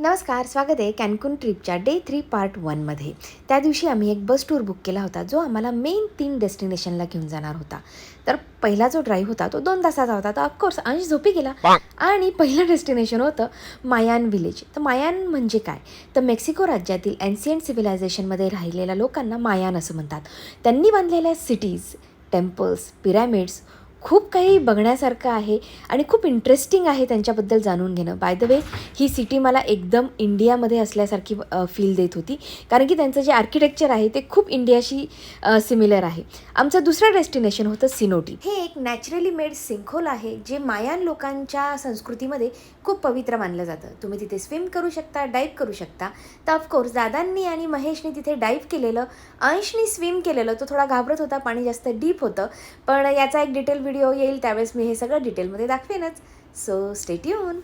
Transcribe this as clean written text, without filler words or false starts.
नमस्कार, स्वागत आहे कॅन्कुन ट्रिपच्या डे 3 पार्ट 1मध्ये. त्या दिवशी आम्ही एक बस टूर बुक केला होता, जो आम्हाला मेन 3 डेस्टिनेशनला घेऊन जाणार होता. तर पहिला जो ड्राईव्ह होता तो 2 तासाचा होता. तर ऑफकोर्स अंश झोपी गेला आणि पहिलं डेस्टिनेशन होतं मायान विलेज. तर मायान म्हणजे काय? तर मेक्सिको राज्यातील एन्शियंट सिव्हिलायझेशनमध्ये राहिलेल्या लोकांना मायान असं म्हणतात. त्यांनी बांधलेल्या सिटीज, टेम्पल्स, पिरॅमिड्स खूप काही बघण्यासारखं आहे आणि खूप इंटरेस्टिंग आहे त्यांच्याबद्दल जाणून घेणं. By the way, he city मला एकदम इंडियामध्ये असल्यासारखी फील देत होती, कारण की त्यांचं जे आर्किटेक्चर आहे ते खूप इंडियाशी सिमिलर आहे. आमचं दुसरं डेस्टिनेशन होतं सिनोटी. हे एक नॅचरली मेड सिंकहोल आहे, जे मायान लोकांच्या संस्कृतीमध्ये खूप पवित्र मानलं जातं. तुम्ही तिथे स्विम करू शकता, डाईव्ह करू शकता. तर ऑफकोर्स दादांनी आणि महेशनी तिथे डाईव्ह केलेलं, अंशनी स्विम केलेलं. तो थोडा घाबरत होता, पाणी जास्त डीप होतं, पण याचा एक डिटेल व्हिडिओ येईल, त्यावेळेस मी हे सगळं डिटेलमध्ये दाखवेनच. So stay tune.